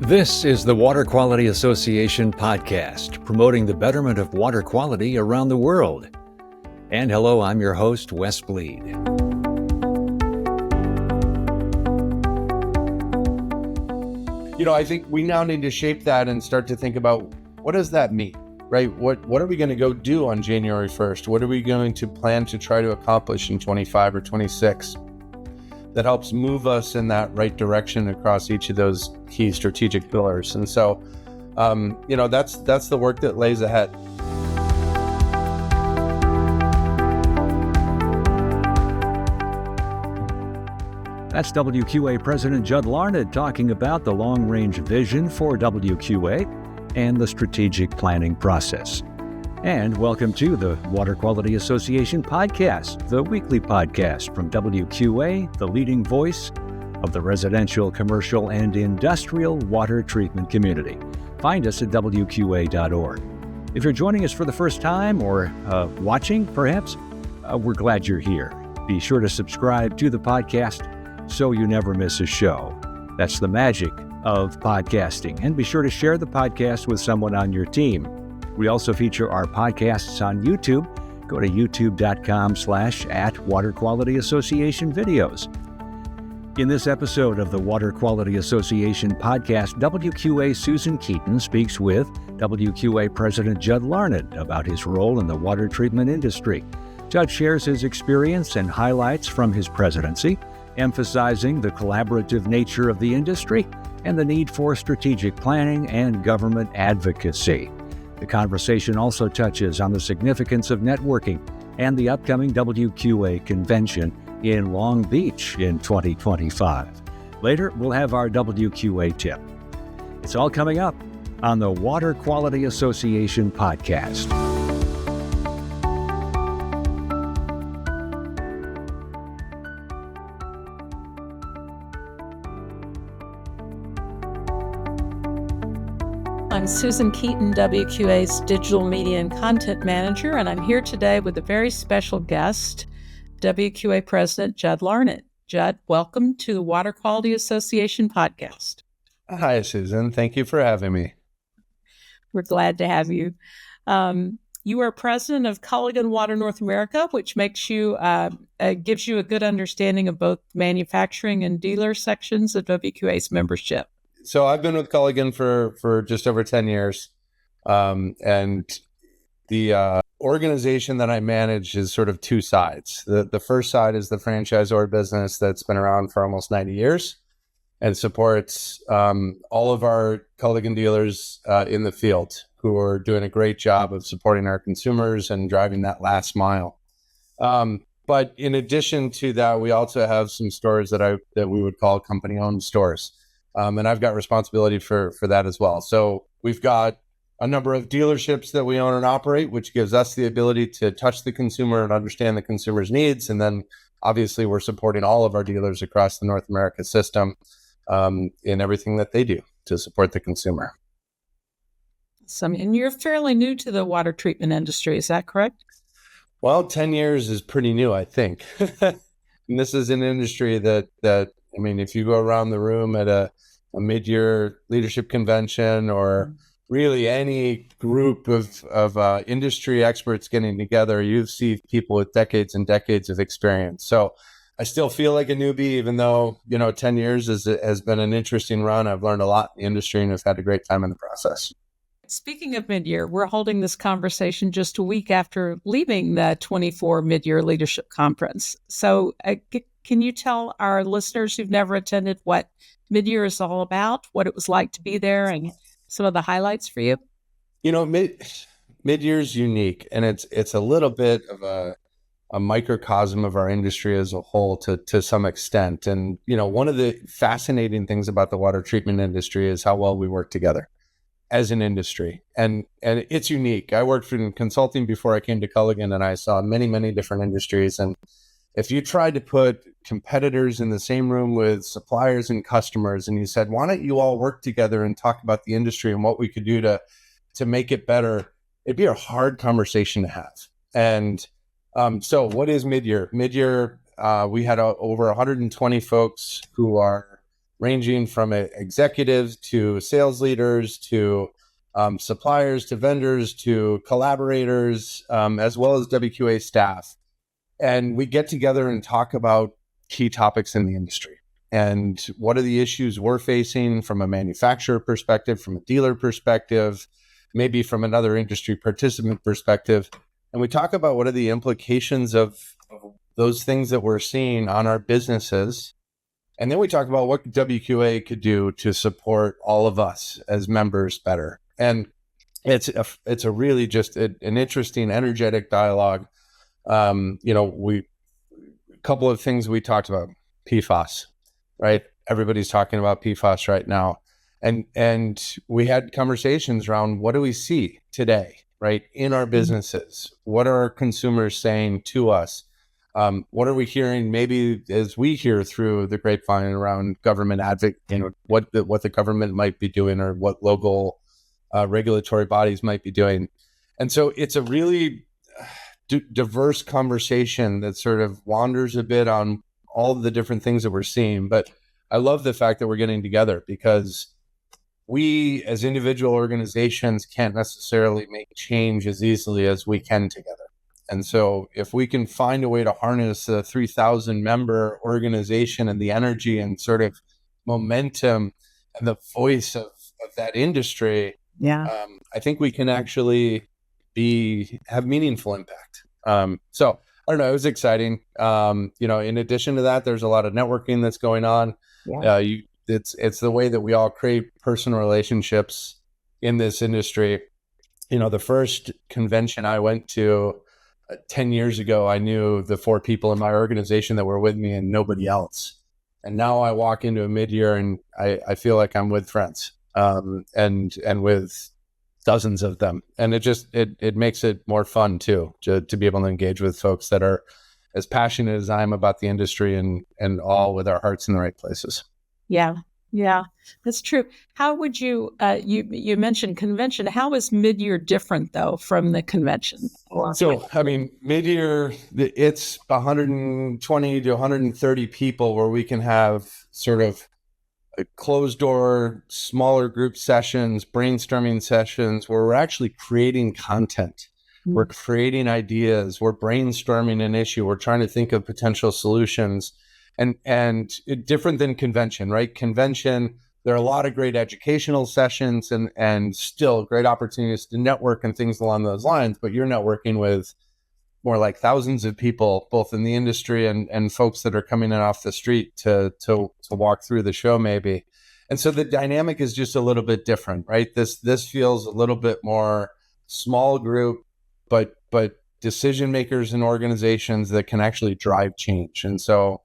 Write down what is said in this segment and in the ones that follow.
This is the Water Quality Association podcast, promoting the betterment of water quality around the world. And hello, I'm your host, Wes Bleed. I think we now need to shape that and start to think about what does that mean, right? What are we going to go do on January 1st? What are we going to plan to try to accomplish in 25 or 26 that helps move us in that right direction across each of those key strategic pillars? And so, that's the work that lays ahead. That's WQA President Judd Larned talking about the long-range vision for WQA and the strategic planning process. And welcome to the Water Quality Association podcast, the weekly podcast from WQA, the leading voice of the residential, commercial, and industrial water treatment community. Find us at WQA.org. If you're joining us for the first time or watching, perhaps, we're glad you're here. Be sure to subscribe to the podcast so you never miss a show. That's the magic of podcasting. And be sure to share the podcast with someone on your team. We also feature our podcasts on YouTube. Go to youtube.com/Water Quality Association videos. In this episode of the Water Quality Association podcast, WQA Susan Keaton speaks with WQA President Judd Larned about his role in the water treatment industry. Judd shares his experience and highlights from his presidency, emphasizing the collaborative nature of the industry and the need for strategic planning and government advocacy. The conversation also touches on the significance of networking and the upcoming WQA Convention in Long Beach in 2025. Later, we'll have our WQA tip. It's all coming up on the Water Quality Association podcast. I'm Susan Keaton, WQA's Digital Media and Content Manager, and I'm here today with a very special guest, WQA President Judd Larned. Judd, welcome to the Water Quality Association podcast. Hi, Susan. Thank you for having me. We're glad to have you. You are president of Culligan Water North America, which makes you gives you a good understanding of both manufacturing and dealer sections of WQA's membership. So I've been with Culligan for just over 10 years. And the organization that I manage is sort of two sides. The first side is the franchisor business that's been around for almost 90 years and supports all of our Culligan dealers in the field who are doing a great job of supporting our consumers and driving that last mile. But in addition to that, we also have some stores that we would call company-owned stores. And I've got responsibility for that as well. So we've got a number of dealerships that we own and operate, which gives us the ability to touch the consumer and understand the consumer's needs. And then obviously we're supporting all of our dealers across the North America system in everything that they do to support the consumer. And you're fairly new to the water treatment industry, is that correct? Well, 10 years is pretty new, I think. And this is an industry that if you go around the room at a mid-year leadership convention or really any group of industry experts getting together, you see people with decades and decades of experience. So I still feel like a newbie, even though, 10 years has been an interesting run. I've learned a lot in the industry and have had a great time in the process. Speaking of mid-year, we're holding this conversation just a week after leaving the 24 Mid-Year Leadership Conference. So can you tell our listeners who've never attended what mid-year is all about, what it was like to be there, and some of the highlights for you? Mid-year is unique, and it's a little bit of a microcosm of our industry as a whole to some extent. And, one of the fascinating things about the water treatment industry is how well we work together as an industry. And it's unique. I worked in consulting before I came to Culligan, and I saw many, many different industries. And if you tried to put competitors in the same room with suppliers and customers, and you said, why don't you all work together and talk about the industry and what we could do to make it better, it'd be a hard conversation to have. And so what is mid-year? Mid-year, we had over 120 folks who are ranging from executives to sales leaders to suppliers to vendors to collaborators, as well as WQA staff. And we get together and talk about key topics in the industry. And what are the issues we're facing from a manufacturer perspective, from a dealer perspective, maybe from another industry participant perspective. And we talk about what are the implications of those things that we're seeing on our businesses. And then we talk about what WQA could do to support all of us as members better. And it's a really just an interesting, energetic dialogue. A couple of things we talked about, PFAS, right? Everybody's talking about PFAS right now. And we had conversations around what do we see today, right, in our businesses? What are our consumers saying to us? What are we hearing maybe as we hear through the grapevine around government what the government might be doing or what local regulatory bodies might be doing. And so it's a really diverse conversation that sort of wanders a bit on all of the different things that we're seeing. But I love the fact that we're getting together because we as individual organizations can't necessarily make change as easily as we can together. And so if we can find a way to harness a 3,000 member organization and the energy and sort of momentum and the voice of that industry, I think we can actually have meaningful impact. So I don't know, it was exciting. In addition to that, there's a lot of networking that's going on. Yeah. It's the way that we all create personal relationships in this industry. The first convention I went to 10 years ago, I knew the 4 people in my organization that were with me and nobody else. And now I walk into a mid-year and I feel like I'm with friends and with dozens of them. And it makes it more fun too, to be able to engage with folks that are as passionate as I am about the industry and all with our hearts in the right places. Yeah, that's true. How would you mentioned convention. How is mid-year different though from the convention? So, mid-year, it's 120 to 130 people where we can have sort of a closed door, smaller group sessions, brainstorming sessions where we're actually creating content. Mm-hmm. We're creating ideas. We're brainstorming an issue. We're trying to think of potential solutions. And different than convention, right? Convention, there are a lot of great educational sessions and still great opportunities to network and things along those lines, but you're networking with more like thousands of people, both in the industry and folks that are coming in off the street to walk through the show maybe. And so the dynamic is just a little bit different, right? This feels a little bit more small group, but decision makers and organizations that can actually drive change. And so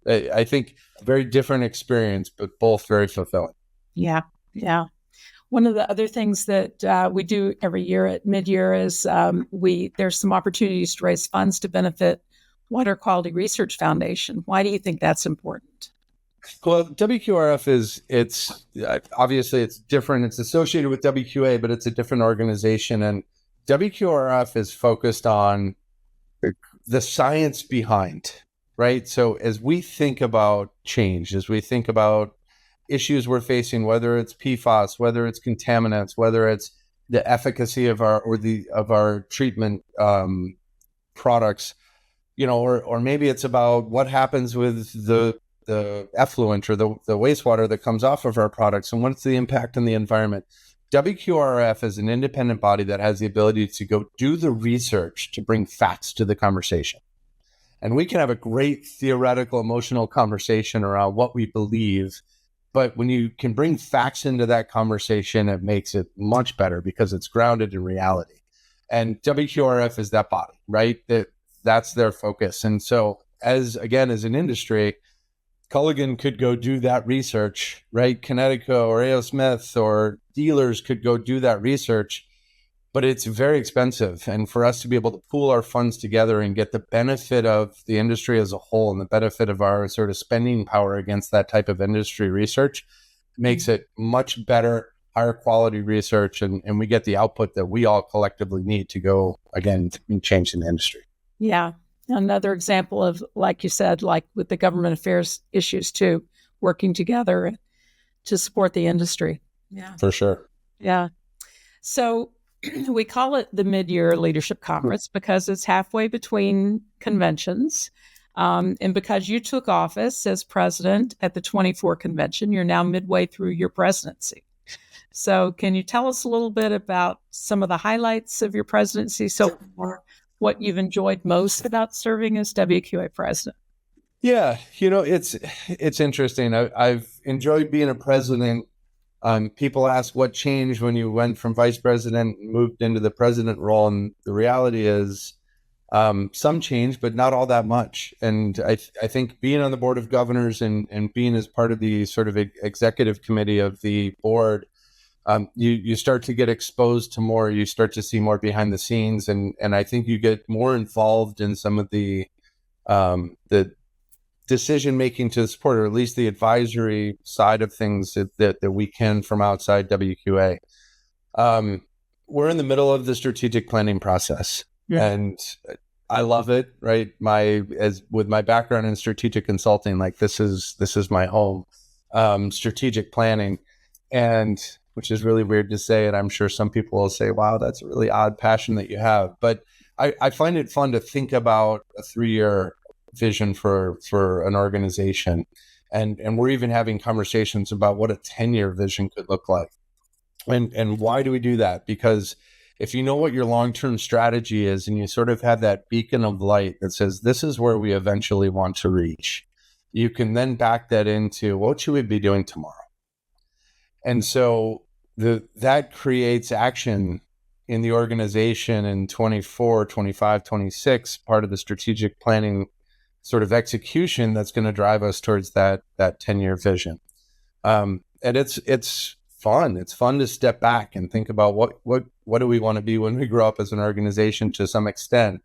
I think a very different experience, but both very fulfilling. Yeah. One of the other things that we do every year at mid-year is there's some opportunities to raise funds to benefit Water Quality Research Foundation. Why do you think that's important? Well, WQRF it's obviously it's different. It's associated with WQA, but it's a different organization. And WQRF is focused on the science behind, right? So as we think about change, as we think about issues we're facing, whether it's PFAS, whether it's contaminants, whether it's the efficacy of our treatment products, or maybe it's about what happens with the effluent or the wastewater that comes off of our products and what's the impact on the environment. WQRF is an independent body that has the ability to go do the research to bring facts to the conversation. And we can have a great theoretical, emotional conversation around what we believe. But when you can bring facts into that conversation, it makes it much better because it's grounded in reality. And WQRF is that body, right? That's their focus. And so as an industry, Culligan could go do that research, right? Connecticut or A.O. Smith or dealers could go do that research, but it's very expensive. And for us to be able to pool our funds together and get the benefit of the industry as a whole and the benefit of our sort of spending power against that type of industry research makes it much better, higher quality research. And we get the output that we all collectively need to go, again, change in the industry. Yeah. Another example of, like you said, like with the government affairs issues too, working together to support the industry. Yeah. For sure. Yeah. So we call it the Mid-Year Leadership Conference because it's halfway between conventions. And because you took office as president at the 24 convention, you're now midway through your presidency. So can you tell us a little bit about some of the highlights of your presidency so far, what you've enjoyed most about serving as WQA president? Yeah, it's interesting. I've enjoyed being a president. People ask what changed when you went from vice president and moved into the president role, and the reality is some change, but not all that much. And I think being on the board of governors and being as part of the sort of executive committee of the board, you start to get exposed to more. You start to see more behind the scenes, and I think you get more involved in some of the decision making to support, or at least the advisory side of things that we can from outside WQA. We're in the middle of the strategic planning process, and I love it. Right, as with my background in strategic consulting, like this is my home. Strategic planning, and which is really weird to say, and I'm sure some people will say, "Wow, that's a really odd passion that you have." But I find it fun to think about a 3-year vision for an organization, and we're even having conversations about what a 10-year vision could look like. And why do we do that? Because if you know what your long-term strategy is, and you sort of have that beacon of light that says this is where we eventually want to reach, you can then back that into what should we be doing tomorrow. And so that creates action in the organization in 24, 25, 26, part of the strategic planning sort of execution that's going to drive us towards that 10-year vision. And it's fun. It's fun to step back and think about what do we want to be when we grow up as an organization to some extent.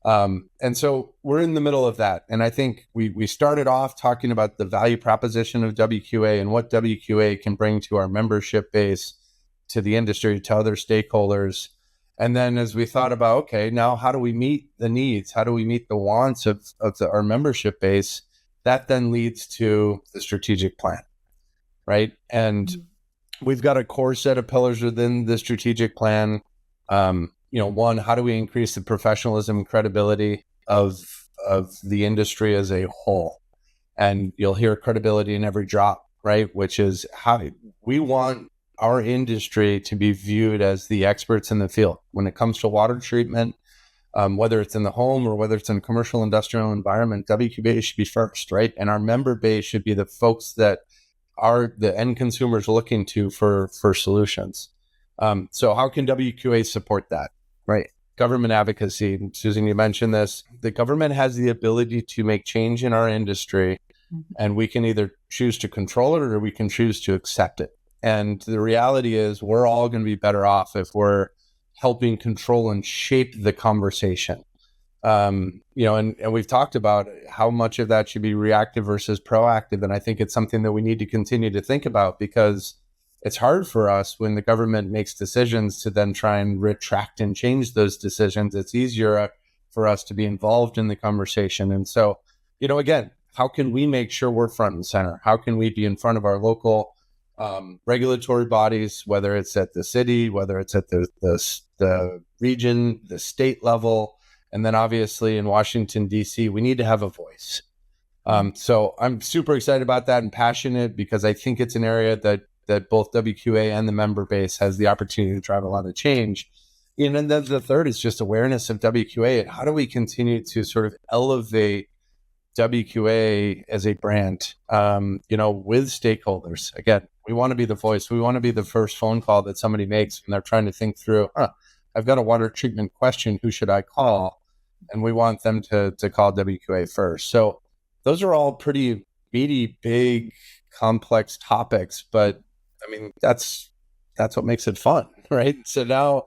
And so we're in the middle of that. And I think we started off talking about the value proposition of WQA and what WQA can bring to our membership base, to the industry, to other stakeholders. And then as we thought about, okay, now how do we meet the needs? How do we meet the wants of our membership base? That then leads to the strategic plan, right? And we've got a core set of pillars within the strategic plan. One, how do we increase the professionalism and credibility of the industry as a whole? And you'll hear credibility in every drop, right? Which is how we want our industry to be viewed as the experts in the field when it comes to water treatment, whether it's in the home or whether it's in a commercial industrial environment. WQA should be first, right? And our member base should be the folks that are the end consumers looking to for solutions. So how can WQA support that, right? Government advocacy. Susan, you mentioned this. The government has the ability to make change in our industry, and we can either choose to control it or we can choose to accept it. And the reality is we're all going to be better off if we're helping control and shape the conversation. And we've talked about how much of that should be reactive versus proactive. And I think it's something that we need to continue to think about, because it's hard for us when the government makes decisions to then try and retract and change those decisions. It's easier for us to be involved in the conversation. And so, again, how can we make sure we're front and center? How can we be in front of our local regulatory bodies, whether it's at the city, whether it's at the region, the state level, and then obviously in Washington, D.C., we need to have a voice. So I'm super excited about that and passionate, because I think it's an area that both WQA and the member base has the opportunity to drive a lot of change. And then the third is just awareness of WQA, and how do we continue to sort of elevate WQA as a brand, with stakeholders. Again, we want to be the voice. We want to be the first phone call that somebody makes when they're trying to think through, I've got a water treatment question. Who should I call? And we want them to call WQA first. So those are all pretty meaty, big, complex topics. But I mean, that's what makes it fun, right? So now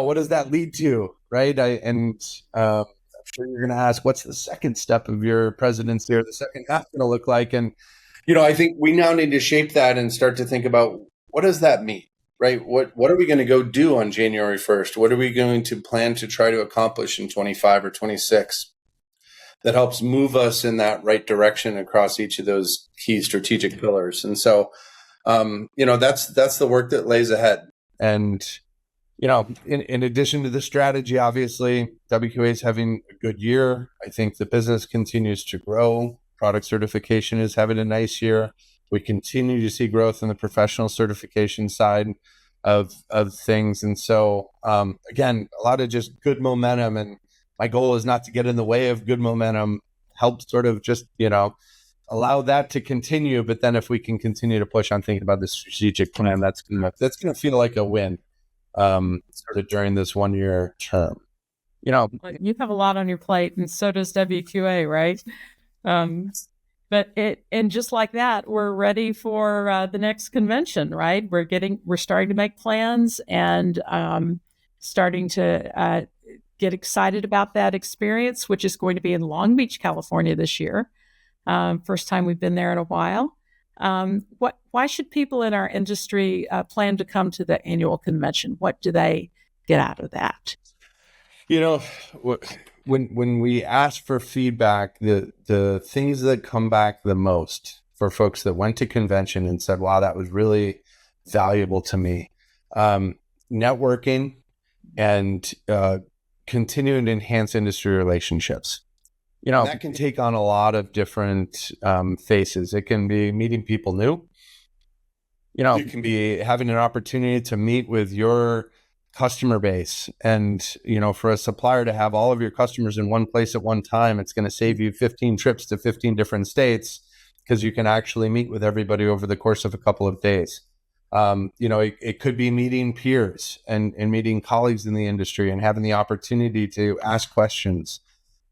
what does that lead to, right? I'm sure you're going to ask, what's the second step of your presidency, or the second half going to look like? And, I think we now need to shape that and start to think about, what does that mean, right? What are we going to go do on January 1st? What are we going to plan to try to accomplish in 25 or 26? that helps move us in that right direction across each of those key strategic pillars. And so, that's the work that lays ahead. And, in addition to the strategy, obviously, WQA is having a good year. I think the business continues to grow. Product certification is having a nice year. We continue to see growth in the professional certification side of things. And so, again, a lot of just good momentum. And my goal is not to get in the way of good momentum, help sort of just, allow that to continue. But then if we can continue to push on thinking about the strategic plan, that's gonna feel like a win sort of during this 1 year term. You have a lot on your plate, and so does WQA, right? And just like that, we're ready for the next convention, right? We're starting to make plans and starting to get excited about that experience, which is going to be in Long Beach, California this year. First time we've been there in a while. Why should people in our industry plan to come to the annual convention? What do they get out of that? When we ask for feedback, the things that come back the most for folks that went to convention and said, wow, that was really valuable to me. Networking and continuing to enhance industry relationships. That can take on a lot of different faces. It can be meeting people new. It can be having an opportunity to meet with your customer base. And, for a supplier to have all of your customers in one place at one time, it's going to save you 15 trips to 15 different states because you can actually meet with everybody over the course of a couple of days. It could be meeting peers and meeting colleagues in the industry and having the opportunity to ask questions.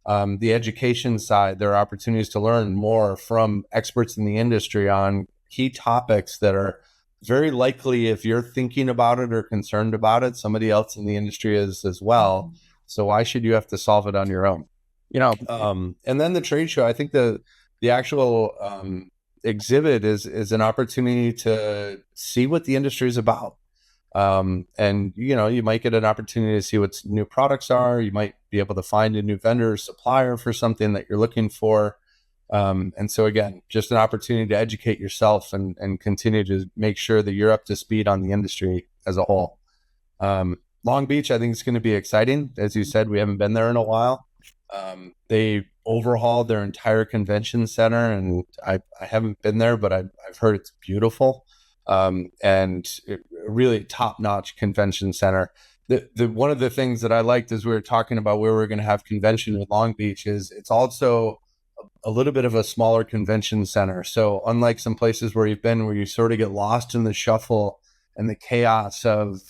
The education side, there are opportunities to learn more from experts in the industry on key topics that are very likely, if you're thinking about it or concerned about it, somebody else in the industry is as well. So why should you have to solve it on your own? And then the trade show, I think the actual exhibit is an opportunity to see what the industry is about. And you might get an opportunity to see what new products are. You might be able to find a new vendor or supplier for something that you're looking for. And so again, just an opportunity to educate yourself and continue to make sure that you're up to speed on the industry as a whole. Long Beach, I think it's going to be exciting. As you said, we haven't been there in a while. They overhauled their entire convention center, and I haven't been there, but I've heard it's beautiful. And really top-notch convention center. The one of the things that I liked as we were talking about where we're going to have convention in Long Beach is it's also a little bit of a smaller convention center. So unlike some places where you've been, where you sort of get lost in the shuffle and the chaos of,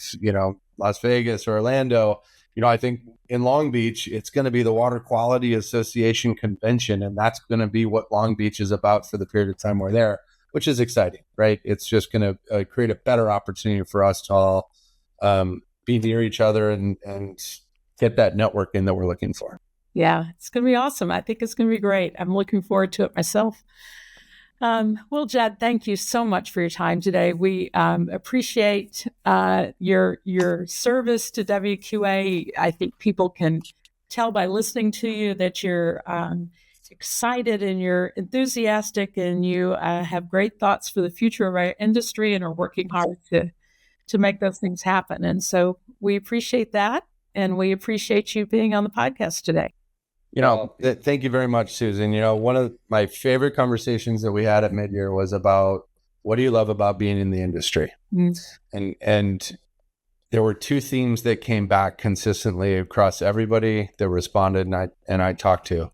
Las Vegas or Orlando, I think in Long Beach, it's going to be the Water Quality Association convention. And that's going to be what Long Beach is about for the period of time we're there, which is exciting, right? It's just going to create a better opportunity for us to all be near each other and get that networking that we're looking for. Yeah, it's going to be awesome. I think it's going to be great. I'm looking forward to it myself. Well, Judd, thank you so much for your time today. We appreciate your service to WQA. I think people can tell by listening to you that you're excited and you're enthusiastic and you have great thoughts for the future of our industry and are working hard to make those things happen. And so we appreciate that. And we appreciate you being on the podcast today. Thank you very much, Susan. One of my favorite conversations that we had at midyear was about what do you love about being in the industry? Mm-hmm. And there were two themes that came back consistently across everybody that responded and I talked to.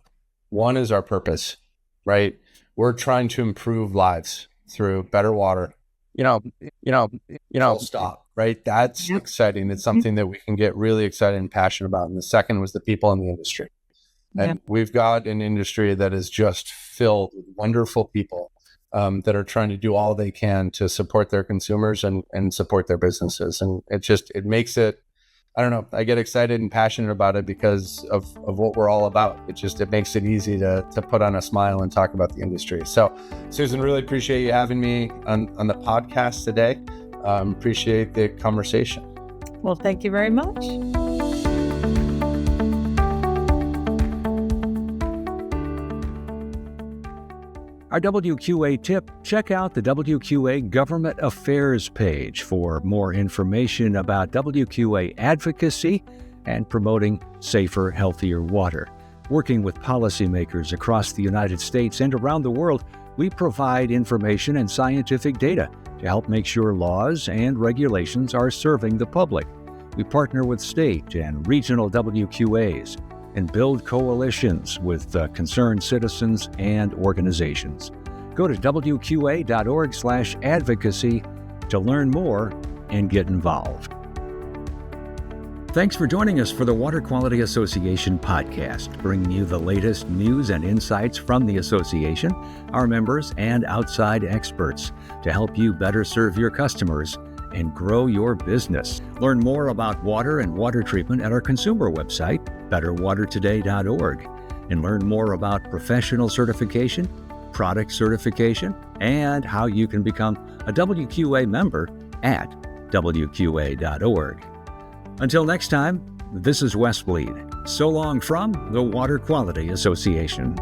One is our purpose, right? We're trying to improve lives through better water. Full stop, right? That's exciting. It's something that we can get really excited and passionate about. And the second was the people in the industry. And we've got an industry that is just filled with wonderful people that are trying to do all they can to support their consumers and support their businesses. And it makes it, I don't know, I get excited and passionate about it because of what we're all about. It makes it easy to put on a smile and talk about the industry. So, Susan, really appreciate you having me on the podcast today. Appreciate the conversation. Well, thank you very much. Our WQA tip, check out the WQA Government Affairs page for more information about WQA advocacy and promoting safer, healthier water. Working with policymakers across the United States and around the world, we provide information and scientific data to help make sure laws and regulations are serving the public. We partner with state and regional WQAs and build coalitions with concerned citizens and organizations. Go to WQA.org/advocacy to learn more and get involved. Thanks for joining us for the Water Quality Association podcast, bringing you the latest news and insights from the association, our members, and outside experts to help you better serve your customers and grow your business. Learn more about water and water treatment at our consumer website, betterwatertoday.org, and learn more about professional certification, product certification, and how you can become a WQA member at WQA.org. Until next time, this is Wes Bleed. So long from the Water Quality Association.